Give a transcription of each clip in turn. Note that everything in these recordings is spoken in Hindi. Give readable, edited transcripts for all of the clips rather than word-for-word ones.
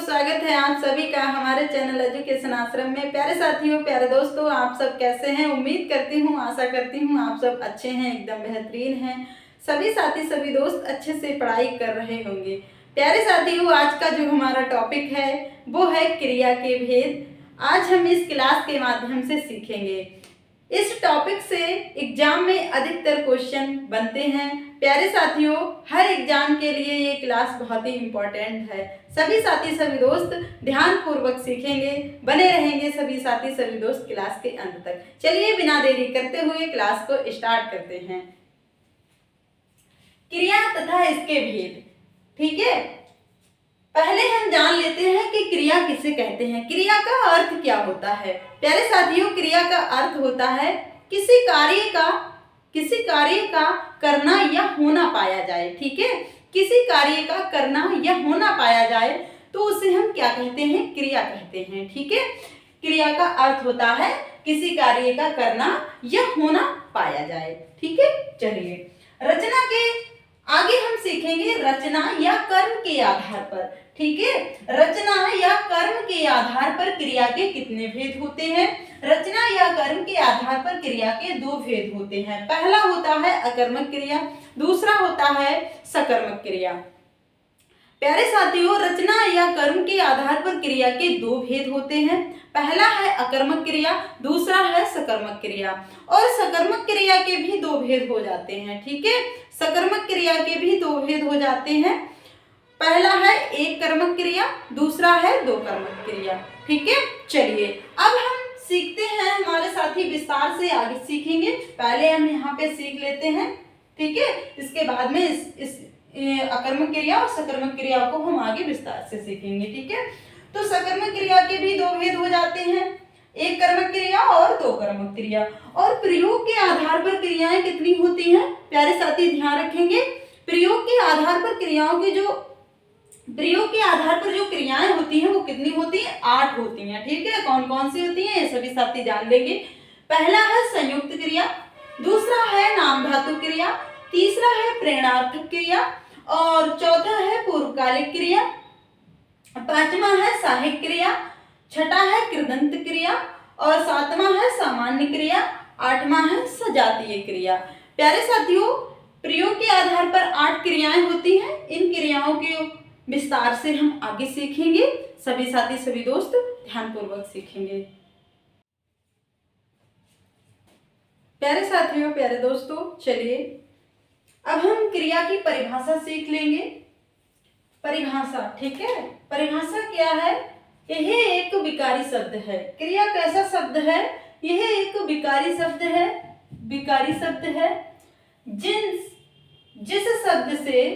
स्वागत है आप सभी का हमारे चैनल एजुकेशन आश्रम में। प्यारे साथियों, प्यारे दोस्तों, आप सब कैसे हैं? उम्मीद करती हूँ, आशा करती हूँ आप सब अच्छे हैं, एकदम बेहतरीन हैं। सभी साथी, सभी दोस्त अच्छे से पढ़ाई कर रहे होंगे। प्यारे साथियों, आज का जो हमारा टॉपिक है वो है क्रिया के भेद। आज हम इस क्लास के माध्यम से सीखेंगे। इस टॉपिक से एग्जाम में अधिकतर क्वेश्चन बनते हैं। प्यारे साथियों, हर एग्जाम के लिए ये क्लास बहुत ही इम्पोर्टेंट है। सभी साथी, सभी दोस्त ध्यान पूर्वक सीखेंगे, बने रहेंगे सभी साथी, सभी दोस्त क्लास के अंत तक। चलिए बिना देरी करते हुए क्लास को स्टार्ट करते हैं। क्रिया तथा इसके भेद। ठीक है, पहले हम जान लेते हैं कि क्रिया किसे कहते हैं। क्रिया का अर्थ क्या होता है? प्यारे साथियों, क्रिया का अर्थ होता है किसी कार्य का करना या होना पाया जाए। ठीक है, किसी कार्य का करना या होना पाया जाए तो उसे हम क्या कहते हैं? क्रिया कहते हैं। ठीक है, क्रिया का अर्थ होता है किसी कार्य का करना या होना पाया जाए। ठीक है, चलिए रचना के आगे हम सीखेंगे रचना या कर्म के आधार पर। ठीक है, रचना या कर्म के आधार पर क्रिया के कितने भेद होते हैं? रचना या कर्म के आधार पर क्रिया के दो भेद होते हैं। पहला होता है अकर्मक क्रिया, दूसरा होता है सकर्मक क्रिया। प्यारे साथियों, रचना या कर्म के आधार पर क्रिया के दो भेद होते हैं। पहला है अकर्मक क्रिया, दूसरा है सकर्मक क्रिया। और सकर्मक क्रिया के भी दो भेद हो जाते हैं। ठीक है, सकर्मक क्रिया के भी दो भेद हो जाते हैं। पहला है एक कर्मक क्रिया, दूसरा है दो कर्मक क्रिया। ठीक है, चलिए अब हम सीखते हैं। हमारे साथी विस्तार से आगे सीखेंगे। पहले हम यहाँ पे सीख लेते हैं। ठीक है, इसके बाद में इस अकर्मक क्रिया और सकर्मक क्रिया को हम आगे विस्तार से सीखेंगे। ठीक है, तो सकर्मक क्रिया के भी दो भेद हो जाते हैं, एक कर्मक क्रिया और दो कर्मक क्रिया। और प्रयोग के आधार पर क्रियाएं कितनी होती हैं? प्यारे साथी ध्यान रखेंगे, प्रयोग के आधार पर जो क्रियाएं होती हैं वो कितनी होती हैं? 8 होती हैं। ठीक है, कौन कौन सी होती हैं ये सभी साथी जान लेंगे। पहला है संयुक्त क्रिया, दूसरा है नाम धातु क्रिया, तीसरा है प्रेरणार्थक क्रिया और चौथा है पूर्वकालिक क्रिया, पांचवा है सहायक क्रिया, छठा है कृदंत क्रिया और सातवां है सामान्य क्रिया, आठवां है सजातीय क्रिया। प्यारे साथियों, प्रयोग के आधार पर 8 क्रियाएं होती हैं। इन क्रियाओं के विस्तार से हम आगे सीखेंगे। सभी साथी, सभी दोस्त ध्यानपूर्वक सीखेंगे। प्यारे साथियों, प्यारे दोस्तों, चलिए अब हम क्रिया की परिभाषा सीख लेंगे। परिभाषा, ठीक है, परिभाषा क्या है? यह एक विकारी शब्द है। क्रिया कैसा शब्द है? यह एक विकारी शब्द है। विकारी शब्द है जिस शब्द से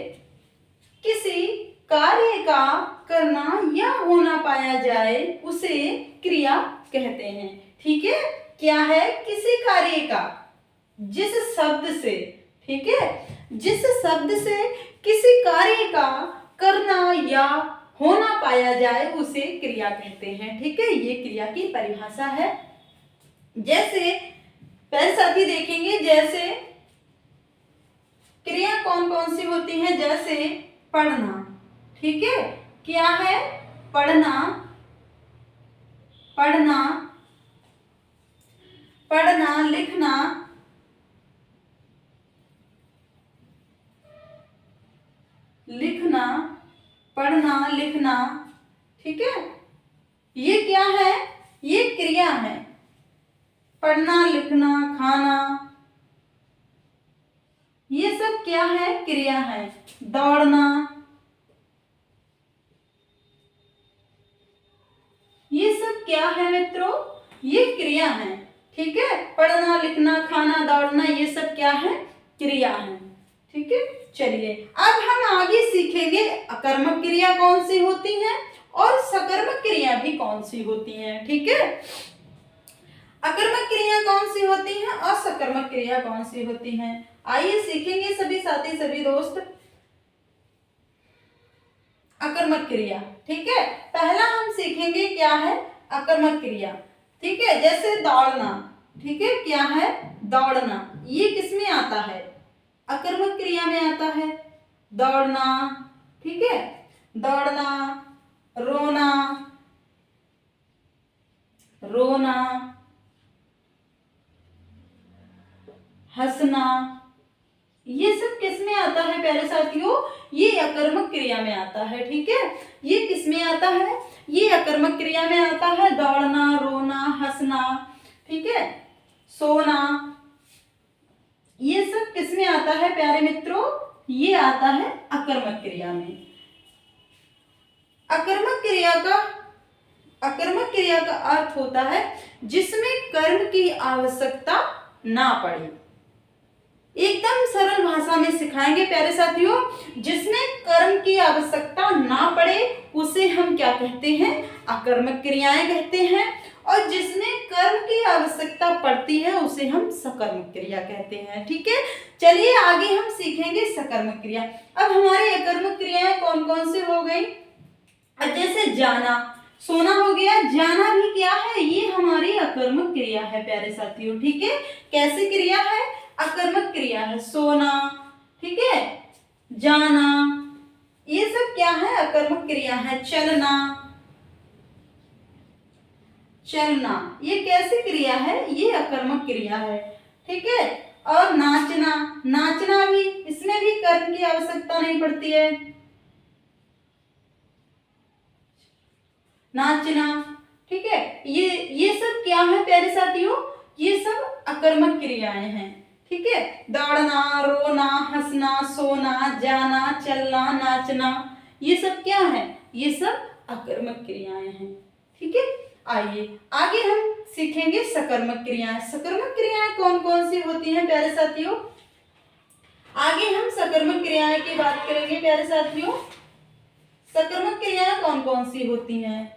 किसी कार्य का करना या होना पाया जाए उसे क्रिया कहते हैं। ठीक है, क्या है? किसी कार्य का जिस शब्द से, ठीक है, जिस शब्द से किसी कार्य का करना या होना पाया जाए उसे क्रिया कहते हैं। ठीक है, ये क्रिया की परिभाषा है। जैसे पहले साथी देखेंगे, जैसे क्रिया कौन कौन सी होती हैं? जैसे पढ़ना। ठीक है, क्या है? पढ़ना, पढ़ना, पढ़ना, लिखना, लिखना, पढ़ना, लिखना। ठीक है, ये क्या है? ये क्रिया है। पढ़ना, लिखना, खाना, ये सब क्या है? क्रिया है। दौड़ना, ये सब क्या है मित्रों? ये क्रिया है। ठीक है, पढ़ना, लिखना, खाना, दौड़ना, ये सब क्या है? क्रिया है। ठीक है, चलिए अब हम आगे सीखेंगे अकर्मक क्रिया कौन सी होती है और सकर्मक क्रिया भी कौन सी होती है। ठीक है, अकर्मक क्रिया कौन सी होती है और सकर्मक क्रिया कौन सी होती है, आइए सीखेंगे सभी साथी, सभी दोस्त। अकर्मक क्रिया, ठीक है, पहला हम सीखेंगे क्या है? अकर्मक क्रिया। ठीक है, जैसे दौड़ना। ठीक है, क्या है? दौड़ना। ये किसमें आता है? अकर्मक क्रिया में आता है। दौड़ना, ठीक है, दौड़ना, रोना, रोना, हंसना, ये सब किस में आता है प्यारे साथियों? ये अकर्मक क्रिया में आता है। ठीक है, ये किस में आता है? ये अकर्मक क्रिया में आता है। दौड़ना, रोना, हंसना, ठीक है, सोना, ये सब किस में आता है प्यारे मित्रों? ये आता है अकर्मक क्रिया में। अकर्मक क्रिया का अर्थ होता है जिसमें कर्म की आवश्यकता ना पड़े। एकदम सरल भाषा में सिखाएंगे प्यारे साथियों। जिसमें कर्म की आवश्यकता ना पड़े उसे हम क्या कहते हैं? अकर्मक क्रियाएं कहते हैं। और जिसमें कर्म की आवश्यकता पड़ती है उसे हम सकर्मक क्रिया कहते हैं। ठीक है, चलिए आगे हम सीखेंगे सकर्मक क्रिया। अब हमारी अकर्मक क्रियाएं कौन कौन सी हो गई? अब जैसे जाना, सोना हो गया। जाना भी क्या है? ये हमारी अकर्मक क्रिया है प्यारे साथियों। ठीक है, कैसी क्रिया है? अकर्मक क्रिया है। सोना, ठीक है, जाना, ये सब क्या है? अकर्मक क्रिया है। चलना, चलना, ये कैसी क्रिया है? ये अकर्मक क्रिया है। ठीक है, और नाचना, नाचना भी, इसमें भी कर्म की आवश्यकता नहीं पड़ती है। नाचना, ठीक है, ये सब क्या है प्यारे साथियों? ये सब अकर्मक क्रियाएं हैं। ठीक है, दौड़ना, रोना, हंसना, सोना, जाना, चलना, नाचना, ये सब क्या है? ये सब अकर्मक क्रियाएं हैं। ठीक है, आइए आगे हम सीखेंगे सकर्मक क्रियाएं। सकर्मक क्रियाएं कौन कौन सी होती हैं प्यारे साथियों? आगे हम सकर्मक क्रियाएं की बात करेंगे प्यारे साथियों। सकर्मक क्रियाएं कौन कौन सी होती हैं?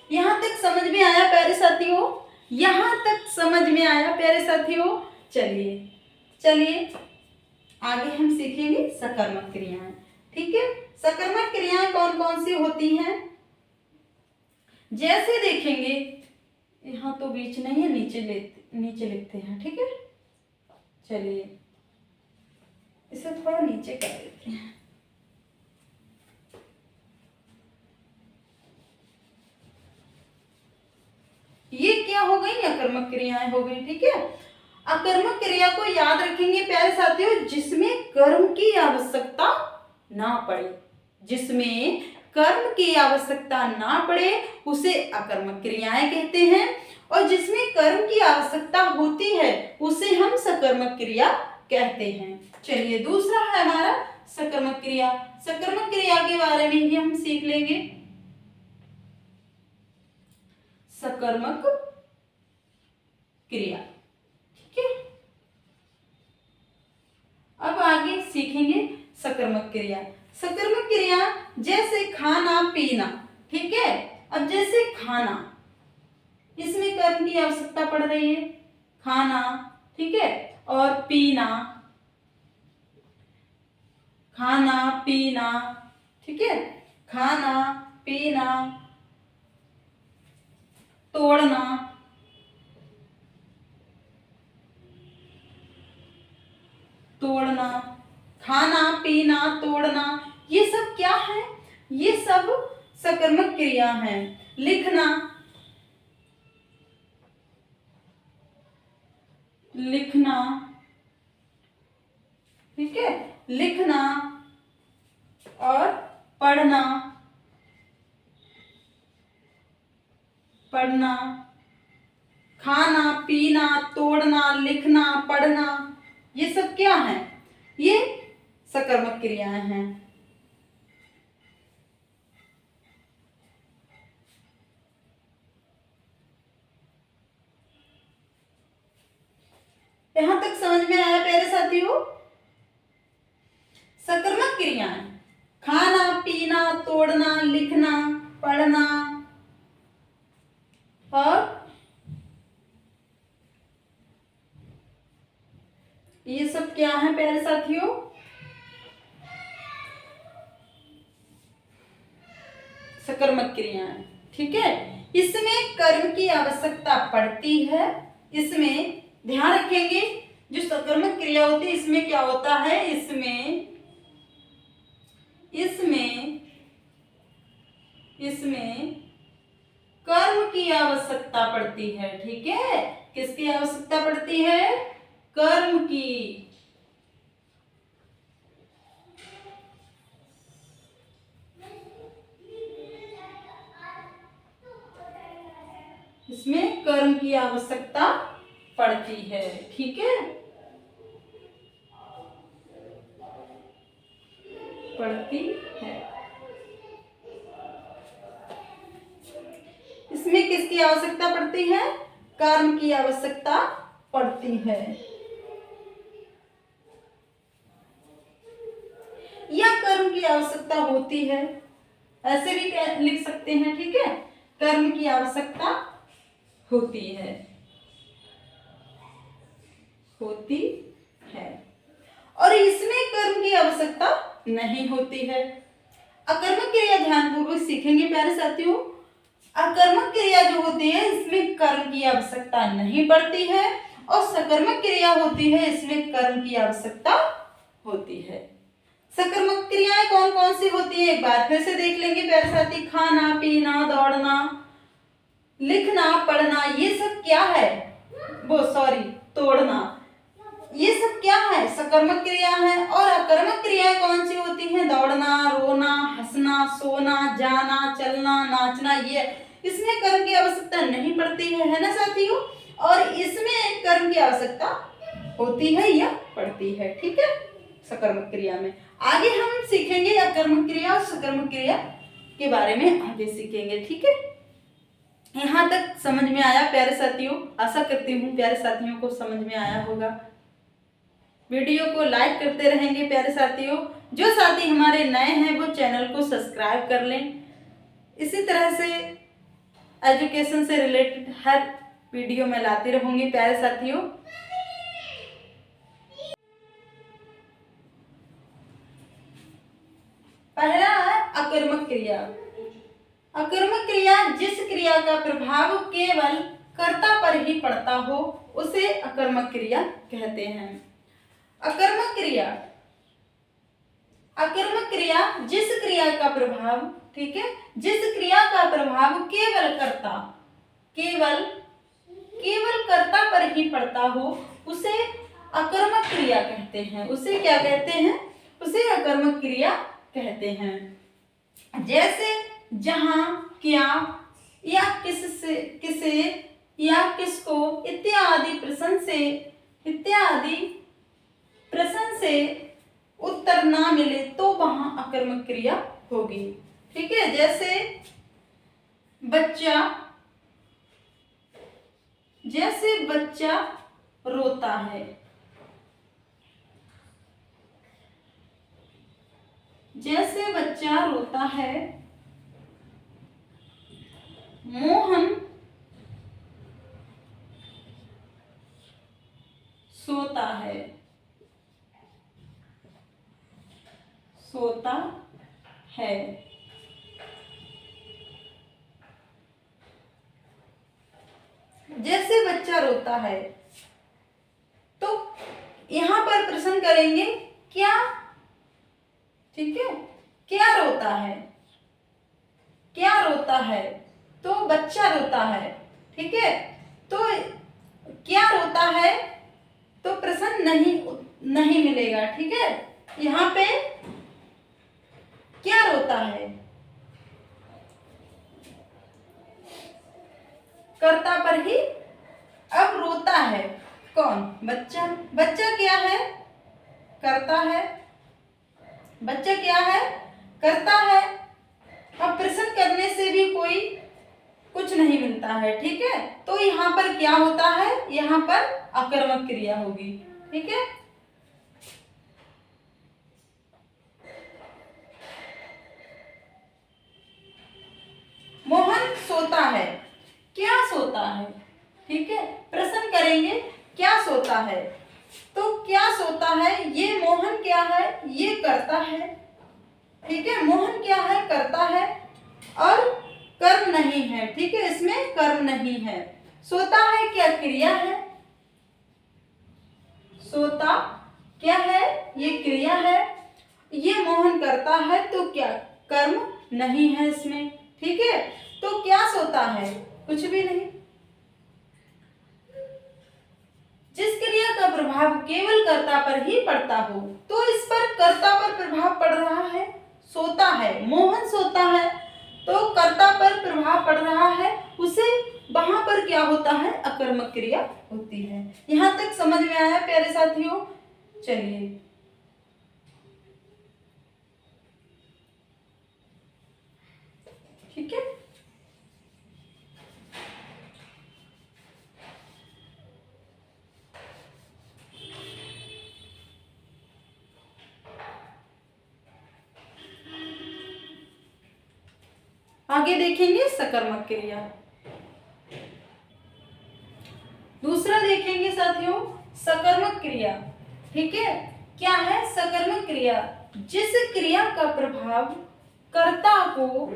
यहां तक समझ में आया प्यारे साथियों? यहां तक समझ में आया प्यारे साथियों? चलिए चलिए आगे हम सीखेंगे सकर्मक क्रियाएं। ठीक है, सकर्मक क्रियाएं कौन कौन सी होती हैं? जैसे देखेंगे, यहाँ तो बीच नहीं है, नीचे लिखते हैं। ठीक है, चलिए इसे थोड़ा नीचे कर देते हैं। ये क्या हो गई? अकर्मक क्रियाएं हो गई। ठीक है, अकर्मक क्रिया को याद रखेंगे प्यारे साथियों जिसमें कर्म की आवश्यकता ना पड़े। जिसमें कर्म की आवश्यकता ना पड़े उसे अकर्मक क्रियाएं कहते हैं। और जिसमें कर्म की आवश्यकता होती है उसे हम सकर्मक क्रिया कहते हैं। चलिए दूसरा है हमारा सकर्मक क्रिया। सकर्मक क्रिया के बारे में ही हम सीख लेंगे। सकर्मक क्रिया, ठीक है, अब आगे सीखेंगे सकर्मक क्रिया। सकर्मक क्रिया जैसे खाना पीना। ठीक है, अब जैसे खाना, इसमें कर्म की आवश्यकता पड़ रही है। खाना, ठीक है, और पीना, खाना पीना, ठीक है, खाना पीना, तोड़ना, तोड़ना, खाना पीना तोड़ना, ये सब क्या है? ये सब सकर्मक क्रिया हैं। लिखना, लिखना, ठीक है, लिखना और पढ़ना, पढ़ना, खाना पीना तोड़ना लिखना पढ़ना, ये सब क्या है? ये सकर्मक क्रियाएं हैं। यहां तक समझ में आया प्यारे साथियों? सकर्मक क्रियाएं खाना पीना तोड़ना लिखना पढ़ना और ये सब क्या है प्यारे साथियों? सकर्मक क्रियाएं। ठीक है, इसमें कर्म की आवश्यकता पड़ती है। इसमें ध्यान रखेंगे जो सकर्मक क्रिया होती है इसमें क्या होता है, इसमें कर्म की आवश्यकता पड़ती है। ठीक है, किसकी आवश्यकता पड़ती है, कर्म की। इसमें कर्म की आवश्यकता पड़ती है। ठीक है, पड़ती है। इसमें किसकी आवश्यकता पड़ती है, कर्म की आवश्यकता पड़ती है। या कर्म की आवश्यकता होती है, ऐसे भी लिख सकते हैं। ठीक है, कर्म की आवश्यकता होती है, और इसमें कर्म की आवश्यकता नहीं होती है। अकर्मक क्रिया ध्यानपूर्वक सीखेंगे प्यारे साथियों। अकर्मक क्रिया जो होती है इसमें कर्म की आवश्यकता नहीं पड़ती है, और सकर्मक क्रिया होती है इसमें कर्म की आवश्यकता होती है। सकर्मक क्रियाएं कौन कौन सी होती है, एक बार फिर से देख लेंगे प्यारे साथी। खाना, पीना, दौड़ना, लिखना, पढ़ना, ये सब क्या है, तोड़ना, ये सब क्या है, सकर्मक क्रिया है। और अकर्मक क्रियाएं कौन सी होती हैं, दौड़ना, रोना, हंसना, सोना, जाना, चलना, नाचना, ये इसमें कर्म की आवश्यकता नहीं पड़ती है ना साथियों, और इसमें कर्म की आवश्यकता होती है या पड़ती है। ठीक है, सकर्मक क्रिया में। आगे हम सीखेंगे अकर्मक क्रिया और सकर्मक क्रिया के बारे में आगे सीखेंगे। ठीक है, यहाँ तक समझ में आया प्यारे साथियों, आशा करती हूँ प्यारे साथियों को समझ में आया होगा। वीडियो को लाइक करते रहेंगे प्यारे साथियों। जो साथी हमारे नए हैं वो चैनल को सब्सक्राइब कर लें। इसी तरह से एजुकेशन से रिलेटेड हर वीडियो में लाती रहूंगी प्यारे साथियों। पहला है अकर्मक क्रिया। अकर्मक क्रिया जिस क्रिया का प्रभाव केवल कर्ता पर ही पड़ता हो उसे अकर्मक क्रिया कहते हैं। अकर्मक क्रिया जिस क्रिया का प्रभाव, ठीक है, जिस क्रिया का प्रभाव केवल कर्ता पर ही पड़ता हो उसे अकर्मक क्रिया कहते हैं। उसे क्या कहते हैं, उसे अकर्मक क्रिया कहते हैं। जैसे जहां, क्या, या किससे, किसे, या किसको इत्यादि प्रश्न से उत्तर ना मिले तो वहां अकर्मक क्रिया होगी। ठीक है, जैसे बच्चा रोता है, जैसे बच्चा रोता है, मोहन सोता है, जैसे बच्चा रोता है, तो यहां पर प्रश्न करेंगे क्या, ठीक है, क्या रोता है, क्या रोता है, तो बच्चा रोता है। ठीक है, तो क्या रोता है तो प्रश्न नहीं मिलेगा। ठीक है, यहाँ पे क्या रोता है, कर्ता पर ही। अब रोता है कौन, बच्चा। बच्चा क्या है, करता है। बच्चा क्या है, करता है। अब प्रश्न करने से भी कोई कुछ नहीं मिलता है। ठीक है, तो यहाँ पर क्या होता है, यहाँ पर अकर्मक क्रिया होगी। ठीक है, मोहन सोता है, क्या सोता है। ठीक है, प्रश्न करेंगे क्या सोता है, तो क्या सोता है, ये मोहन क्या है, ये करता है। ठीक है, मोहन क्या है, करता है, और कर्म नहीं है। ठीक है, इसमें कर्म नहीं है। सोता है क्या क्रिया है, सोता क्या है, ये क्रिया है। ये मोहन करता है तो क्या कर्म नहीं है इसमें, ठीक है। तो क्या सोता है, कुछ भी नहीं। जिस क्रिया का प्रभाव केवल कर्ता पर ही पड़ता हो, तो इस पर कर्ता पर प्रभाव पड़ रहा है। सोता है, मोहन सोता है तो कर्ता पर प्रभाव पड़ रहा है, उसे वहां पर क्या होता है, अकर्मक क्रिया होती है। यहां तक समझ में आया प्यारे साथियों? चलिए ठीक है। आगे देखेंगे सकर्मक क्रिया। दूसरा देखेंगे साथियों सकर्मक क्रिया, ठीक है। क्या है सकर्मक क्रिया? जिस क्रिया का प्रभाव कर्ता को,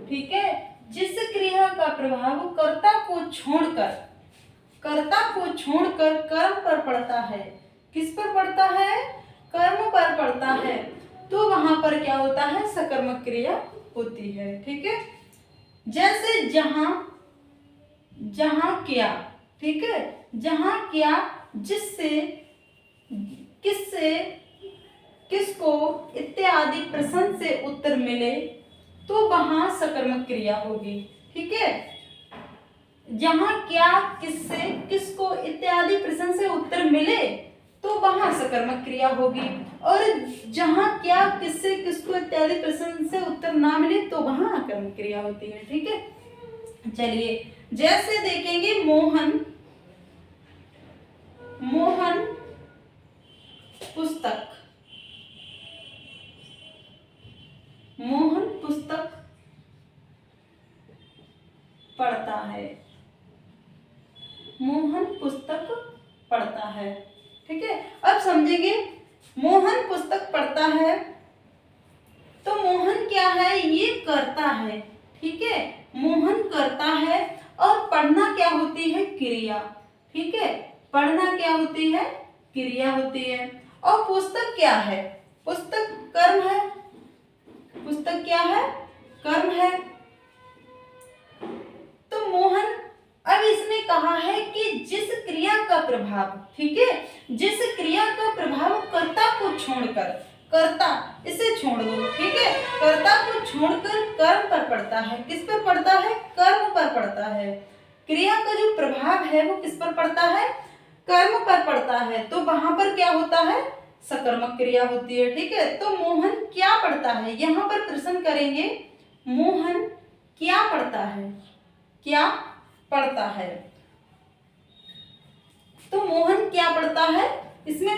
ठीक है, जिस क्रिया का प्रभाव कर्ता को छोड़कर कर्म पर पड़ता है। किस पर पड़ता है? कर्म पर पड़ता है। तो वहां पर क्या होता है, सकर्मक क्रिया होती है, ठीक है। जैसे जहां क्या, ठीक है, जहां क्या जिससे, किससे, किसको इत्यादि प्रश्न से उत्तर मिले तो वहां सकर्मक क्रिया होगी, ठीक है। जहां क्या किससे किसको इत्यादि प्रश्न से उत्तर मिले तो वहां सकर्मक क्रिया होगी, और जहां क्या किससे किसको इत्यादि प्रश्न से उत्तर ना मिले तो वहां अकर्मक क्रिया होती है, ठीक है। चलिए जैसे देखेंगे मोहन पुस्तक, मोहन पुस्तक पढ़ता है, मोहन पुस्तक पढ़ता है, ठीक है। अब समझेंगे मोहन पुस्तक पढ़ता है तो मोहन क्या है, ये करता है, ठीक है। मोहन करता है और पढ़ना क्या होती है, क्रिया, ठीक है। पढ़ना क्या होती है, क्रिया होती है। और पुस्तक क्या है, पुस्तक कर्म है, पुस्तक क्या है, कर्म है। तो मोहन, अब इसने कहा है कि जिस क्रिया का प्रभाव, ठीक है, जिस क्रिया का प्रभाव कर्ता को छोड़कर, कर्ता इसे छोड़ दो, ठीक है, कर्ता को छोड़कर कर्म पर पड़ता है। किस पर पड़ता है, कर्म पर पड़ता है। क्रिया का जो प्रभाव है वो किस पर पड़ता है, कर्म पर पड़ता है। तो वहां पर क्या होता है, सकर्मक क्रिया होती है, ठीक है। तो मोहन क्या पढ़ता है, यहाँ पर प्रश्न करेंगे मोहन क्या पढ़ता है, क्या पढ़ता है। तो मोहन क्या पढ़ता है, इसमें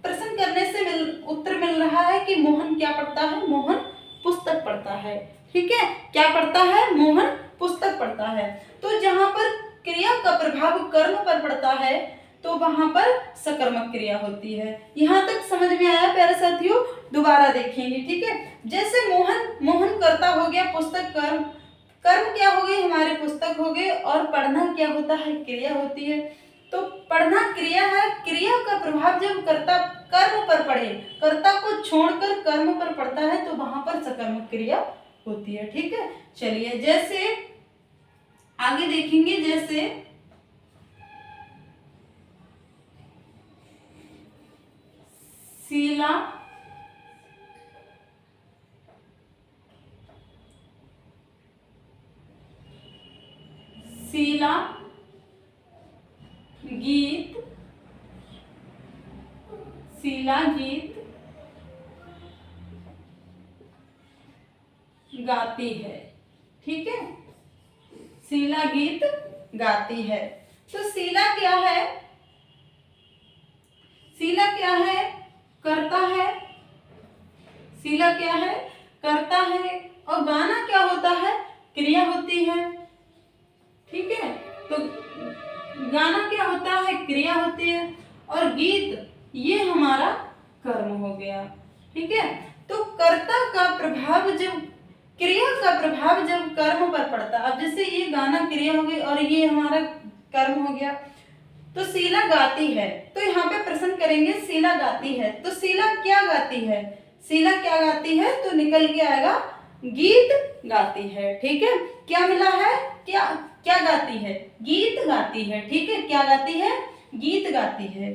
प्रश्न करने से उत्तर मिल रहा है कि मोहन क्या पढ़ता है, मोहन पुस्तक पढ़ता है, ठीक है। क्या पढ़ता है, मोहन पुस्तक पढ़ता है। तो जहां पर क्रिया का प्रभाव कर्म पर पड़ता है तो वहां पर सकर्मक क्रिया होती है। यहां तक समझ में आया प्यारे साथियों? दोबारा देखेंगे, ठीक है। जैसे मोहन करता हो गया, पुस्तक कर्म, कर्म क्या हो गए, हमारे पुस्तक हो गए, और पढ़ना क्या होता है, क्रिया होती है। तो पढ़ना क्रिया है, क्रिया का प्रभाव जब कर्ता कर्म पर पड़े, कर्ता को छोड़कर कर्म पर पड़ता है तो वहां पर सकर्मक क्रिया होती है, ठीक है। चलिए जैसे आगे देखेंगे, जैसे शीला गीत गाती है, ठीक है। शीला गीत गाती है। तो शीला क्या है, शीला क्या है, करता है। शीला क्या है, करता है, और गाना क्या होता है, क्रिया होती है, ठीक है। तो गाना क्या होता है, क्रिया होती है, और गीत ये हमारा कर्म हो गया, ठीक है। तो कर्ता का प्रभाव जब, क्रिया का प्रभाव जब कर्म पर पड़ता, अब जैसे ये गाना क्रिया हो गई और ये हमारा कर्म हो गया, तो शीला गाती है। तो यहाँ पे प्रश्न करें करेंगे शीला गाती है। तो शीला क्या गाती है? शीला क्या गाती है? तो निकल के आएगा गीत गाती है। ठीक है, क्या मिला है? क्या क्या गाती है? गीत गाती है। ठीक है, क्या गाती है? गीत गाती है।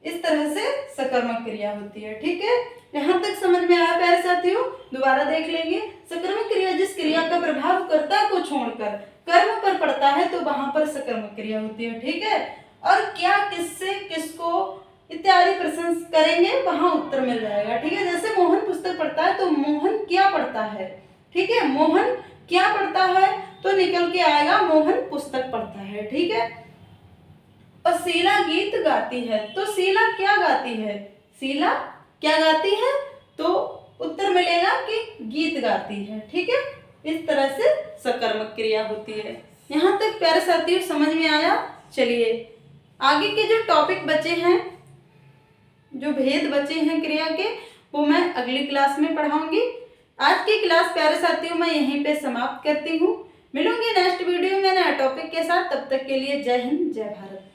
इस तरह से सकर्मक क्रिया होती है। ठीक है, यहाँ तक समझ में आया प्यारे साथियों? दोबारा देख लेंगे। सकर्मक क्रिया जिस क्रिया का प्रभाव कर्ता को छोड़कर कर्म पर पड़ता है तो वहां पर सकर्मक क्रिया होती है। ठीक है, और क्या, किससे, किसको इत्यादि प्रश्न करेंगे, वहां उत्तर मिल जाएगा। ठीक है, जैसे मोहन पुस्तक पढ़ता है तो मोहन क्या पढ़ता है? ठीक है, मोहन क्या पढ़ता है? तो निकल के आएगा मोहन पुस्तक पढ़ता है। ठीक है, और शीला गीत गाती है। तो शीला क्या गाती है? शीला क्या गाती है? तो उत्तर मिलेगा कि गीत गाती है। ठीक है, इस तरह से सकर्मक क्रिया होती है। यहाँ तक प्यारे साथियों समझ में आया? चलिए आगे के जो टॉपिक बचे हैं, जो भेद बचे हैं क्रिया के, वो मैं अगली क्लास में पढ़ाऊंगी। आज की क्लास प्यारे साथियों मैं यहीं पे समाप्त करती हूँ। मिलूंगी नेक्स्ट वीडियो में नए टॉपिक के साथ। तब तक के लिए जय हिंद, जय भारत।